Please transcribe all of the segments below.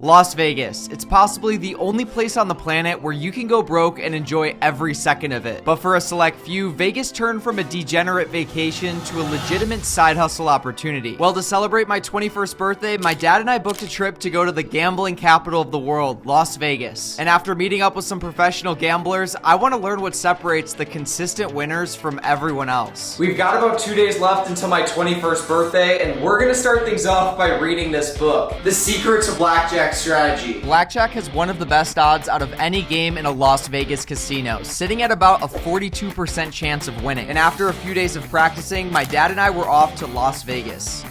Las Vegas. It's possibly the only place on the planet where you can go broke and enjoy every second of it. But for a select few, Vegas turned from a degenerate vacation to a legitimate side hustle opportunity. Well, to celebrate my 21st birthday, my dad and I booked a trip to go to the gambling capital of the world, Las Vegas. And after meeting up with some professional gamblers, I want to learn what separates the consistent winners from everyone else. We've got about 2 days left until my 21st birthday, and we're gonna start things off by reading this book, The Secrets of Blackjack Strategy. Blackjack has one of the best odds out of any game in a Las Vegas casino, sitting at about a 42% chance of winning. And after a few days of practicing, my dad and I were off to Las Vegas.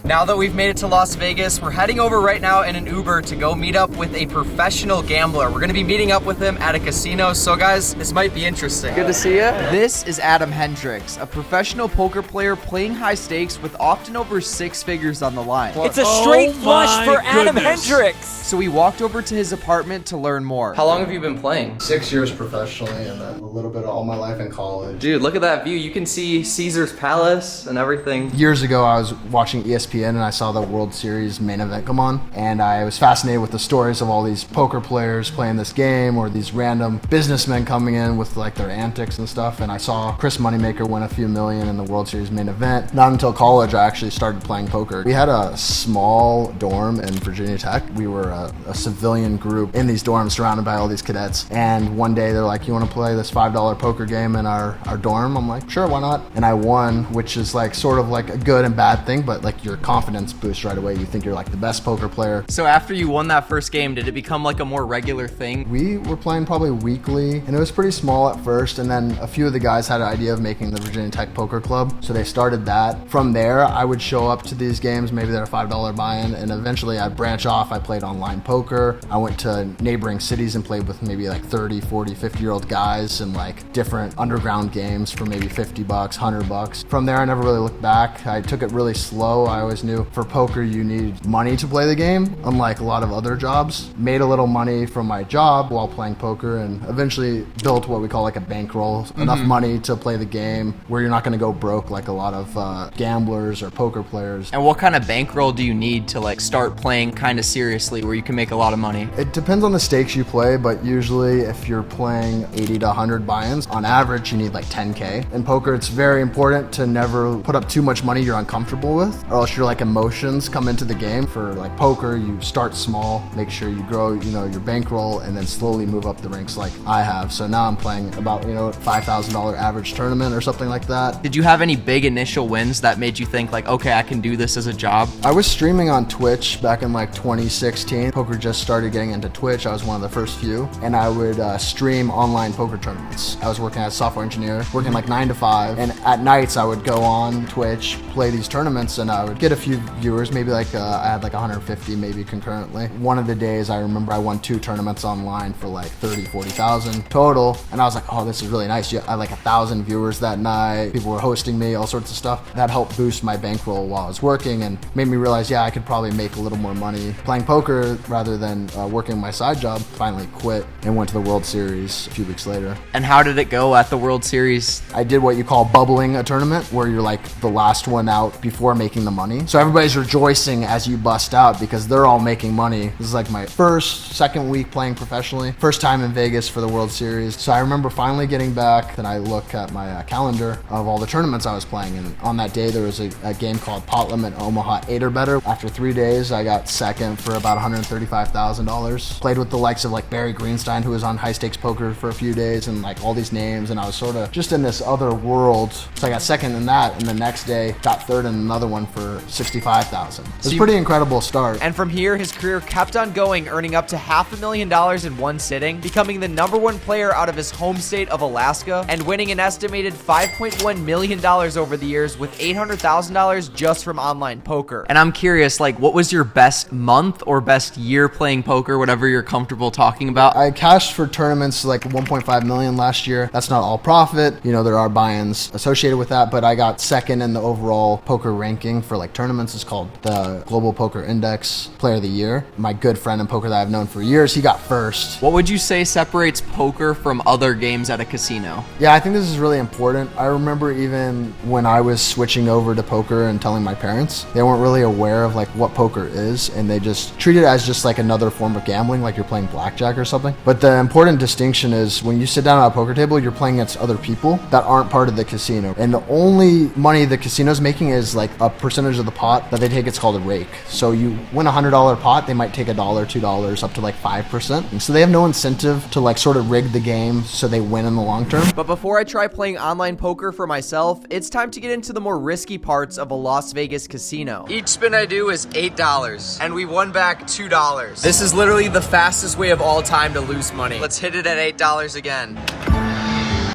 Now that we've made it to Las Vegas, we're heading over right now in an Uber to go meet up with a professional gambler. We're gonna be meeting up with him at a casino, so guys, this might be interesting. Good to see you. This is Adam Hendrix, a professional poker player playing high stakes with often over 6 figures on the line. It's a straight flush for Adam Hendrix. So we walked over to his apartment to learn more. How long have you been playing? 6 years professionally and then a little bit of all my life in college. Dude, look at that view. You can see Caesar's Palace and everything. Years ago, I was watching ESPN and I saw the World Series main event come on, and I was fascinated with the stories of all these poker players playing this game or these random businessmen coming in with like their antics and stuff. And I saw Chris Moneymaker win a few million in the World Series main event. Not until college I actually started playing poker. We had a small dorm in Virginia Tech. We were a civilian group in these dorms surrounded by all these cadets, and one day they're like, you want to play this $5 poker game in our dorm? I'm like, sure, why not? And I won, which is like sort of like a good and bad thing, but like your confidence boost right away. You think you're like the best poker player. So after you won that first game, did it become like a more regular thing? We were playing probably weekly, and it was pretty small at first, and then a few of the guys had an idea of making the Virginia Tech Poker Club, so they started that. From there, I would show up to these games, maybe they're a $5 buy-in, and eventually I'd branch off. I played online poker. I went to neighboring cities and played with maybe like 30, 40, 50-year-old guys in like different underground games for maybe $50, $100. From there, I never really looked back. I took it really slow. I always knew for poker, you need money to play the game, unlike a lot of other jobs. Made a little money from my job while playing poker, and eventually built what we call like a bankroll, enough money to play the game where you're not going to go broke like a lot of gamblers or poker players. And what kind of bankroll do you need to like start playing kind of seriously where you can make a lot of money? It depends on the stakes you play, but usually if you're playing 80 to 100 buy-ins, on average you need like 10K. In poker, it's very important to never put up too much money you're uncomfortable with, or else your like emotions come into the game. For like poker, you start small, make sure you grow, your bankroll, and then slowly move up the ranks like I have. So now I'm playing about, $5,000 average tournament or something like that. Did you have any big initial wins that made you think like, okay, I can do this as a job? I was streaming on Twitch back in like 2016. Poker just started getting into Twitch. I was one of the first few, and I would stream online poker tournaments. I was working as a software engineer, working like 9 to 5, and at nights I would go on Twitch, play these tournaments, and I would get a few viewers, maybe like I had like 150 maybe concurrently. One of the days I remember I won 2 tournaments online for like 30, 40,000 total, and I was like, oh, this is really nice. I had like 1,000 viewers that night. People were hosting me, all sorts of stuff. That helped boost my bankroll while I was working and made me realize, I could probably make a little more money playing poker rather than working my side job. Finally quit and went to the World Series a few weeks later. And how did it go at the World Series? I did what you call bubbling a tournament, where you're like the last one out before making the money. So everybody's rejoicing as you bust out because they're all making money. This is like my second week playing professionally. First time in Vegas for the World Series. So I remember finally getting back, and I look at my calendar of all the tournaments I was playing. And on that day, there was a game called Pot Limit Omaha 8 or better. After 3 days, I got second for about $135,000. Played with the likes of like Barry Greenstein, who was on high stakes poker for a few days, and like all these names. And I was sort of just in this other world. So I got second in that. And the next day, got third in another one for $65,000. It was a pretty incredible start. And from here, his career kept on going, earning up to $500,000 in one sitting, becoming the #1 player out of his home state of Alaska, and winning an estimated $5.1 million over the years, with $800,000 just from online poker. And I'm curious, like, what was your best month or best past year playing poker, whatever you're comfortable talking about? I cashed for tournaments like 1.5 million last year. That's not all profit. You know, there are buy-ins associated with that, but I got second in the overall poker ranking for like tournaments. It's called the Global Poker Index Player of the Year. My good friend in poker that I've known for years, he got first. What would you say separates poker from other games at a casino? Yeah, I think this is really important. I remember even when I was switching over to poker and telling my parents, they weren't really aware of like what poker is, and they just treat it as just like another form of gambling, like you're playing blackjack or something. But the important distinction is when you sit down at a poker table, you're playing against other people that aren't part of the casino. And the only money the casino's making is like a percentage of the pot that they take. It's called a rake. So you win $100 pot, they might take $1, $2, up to like 5%. And so they have no incentive to like sort of rig the game so they win in the long term. But before I try playing online poker for myself, it's time to get into the more risky parts of a Las Vegas casino. Each spin I do is $8, and we won back $2. This is literally the fastest way of all time to lose money. Let's hit it at $8 again.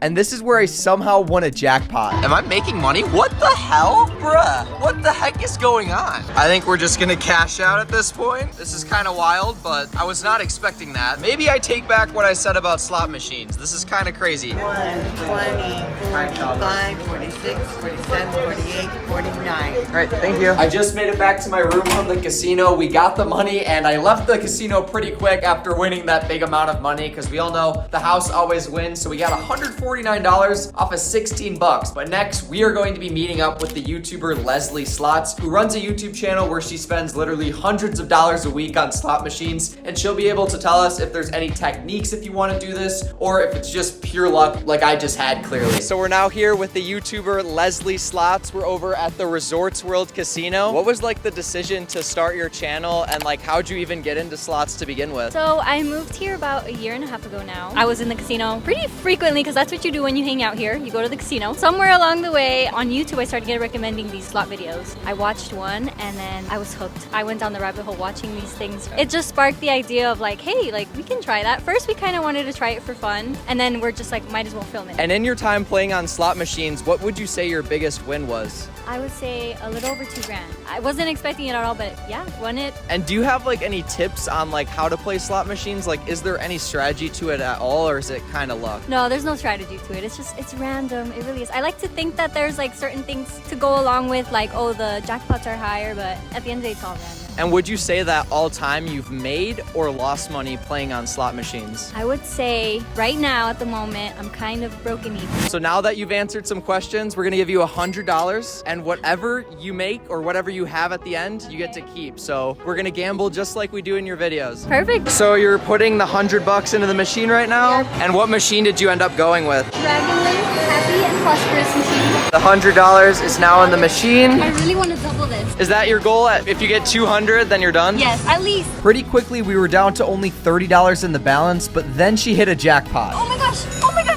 And this is where I somehow won a jackpot. Am I making money? What the hell? Bruh, what the heck is going on? I think we're just gonna cash out at this point. This is kind of wild, but I was not expecting that. Maybe I take back what I said about slot machines. This is kind of crazy. 1, 20, 45, 46, 47, 48, 49. All right, thank you. I just made it back to my room from the casino. We got the money, and I left the casino pretty quick after winning that big amount of money, because we all know the house always wins. So we got $149 off of 16 bucks. But next, we are going to be meeting up with the YouTuber Leslie Slots, who runs a YouTube channel where she spends literally hundreds of dollars a week on slot machines, and she'll be able to tell us if there's any techniques if you want to do this, or if it's just pure luck like I just had clearly. So we're now here with the YouTuber Leslie Slots. We're over at the Resorts World Casino. What was like the decision to start your channel, and like how'd you even get into slots to begin with? So I moved here about a year and a half ago now. I was in the casino pretty frequently because that's what you do when you hang out here. You go to the casino. Somewhere along the way on YouTube, I started getting recommending these slot videos. I watched one and then I was hooked. I went down the rabbit hole watching these things. It just sparked the idea of like, hey, like we can try that. First, we kind of wanted to try it for fun, and then we're just like, might as well film it. And in your time playing on slot machines, what would you say your biggest win was? I would say a little over $2,000. I wasn't expecting it at all, but yeah, won it. And do you have like any tips on like how to play slot machines? Like, is there any strategy to it at all, or is it kind of luck? No, there's no strategy to it. It's random. It really is. I like to think that there's like certain things to go along with, like, oh, the jackpots are higher, but at the end of the day, it's all random. And would you say that all time you've made or lost money playing on slot machines? I would say right now at the moment, I'm kind of broken even. So now that you've answered some questions, we're gonna give you $100, and whatever you make or whatever you have at the end, you get to keep. So we're gonna gamble just like we do in your videos. Perfect. So you're putting the $100 into the machine right now? Yep. And what machine did you end up going with? Dragonlink, happy and prosperous machine. The $100 is now in the machine. I really want to double this. Is that your goal? If you get 200, then you're done? Yes, at least. Pretty quickly, we were down to only $30 in the balance, but then she hit a jackpot. Oh my gosh,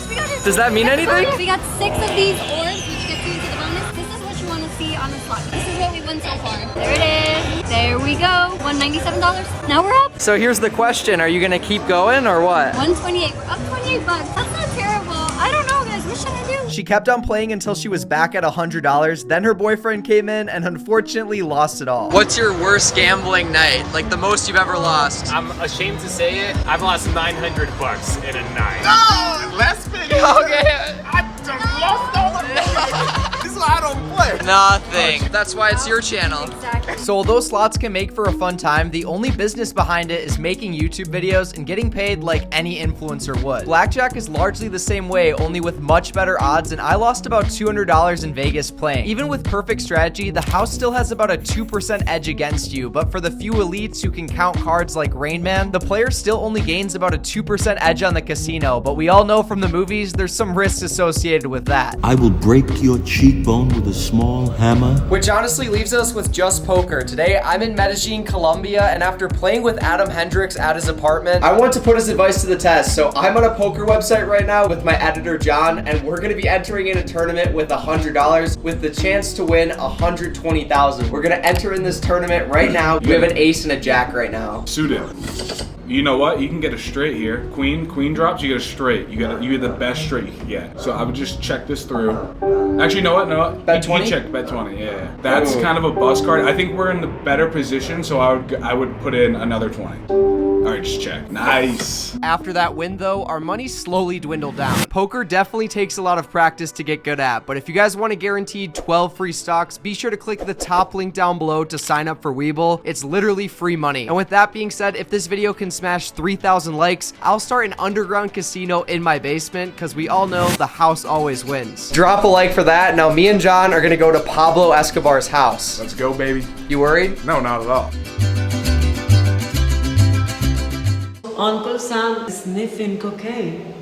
we got it. Does that mean anything? We got 6 of these orbs, which gets you into the bonus. This is what you want to see on the slot. This is what we won so far. There it is. There we go. $197. Now we're up. So here's the question. Are you gonna keep going or what? 128. We're up 28 bucks. That's not terrible. I don't know, guys. What should I do? She kept on playing until she was back at $100. Then her boyfriend came in and unfortunately lost it all. What's your worst gambling night? Like the most you've ever lost? I'm ashamed to say it. I've lost $900 in a night. No, less than Okay. I done lost all of it. This is why I don't play. Nothing. That's why it's your channel. Exactly. So although slots can make for a fun time, the only business behind it is making YouTube videos and getting paid like any influencer would. Blackjack is largely the same way, only with much better odds, and I lost about $200 in Vegas playing. Even with perfect strategy, the house still has about a 2% edge against you, but for the few elites who can count cards like Rain Man, the player still only gains about a 2% edge on the casino, but we all know from the movies there's some risks associated with that. I will break your cheekbone with a small hammer. Which honestly leaves us with just poker. Today, I'm in Medellin, Colombia, and after playing with Adam Hendrix at his apartment, I want to put his advice to the test. So I'm on a poker website right now with my editor, John, and we're gonna be entering in a tournament with $100 with the chance to win $120,000. We're gonna enter in this tournament right now. We have an ace and a jack right now. Shoot him. You know what? You can get a straight here. Queen drops, you get a straight. You get the best straight you can get. So I would just check this through. Actually, you know what? No, Bet 20? He checked bet 20. Yeah. That's kind of a bust card. I think we're in the better position, so I would put in another 20. All right, just check. Nice. After that win though, our money slowly dwindled down. Poker definitely takes a lot of practice to get good at, but if you guys want a guaranteed 12 free stocks, be sure to click the top link down below to sign up for Webull. It's literally free money. And with that being said, if this video can smash 3,000 likes, I'll start an underground casino in my basement, because we all know the house always wins. Drop a like for that. Now me and John are gonna go to Pablo Escobar's house. Let's go, baby. You worried? No, not at all. Uncle Sam sniffing cocaine.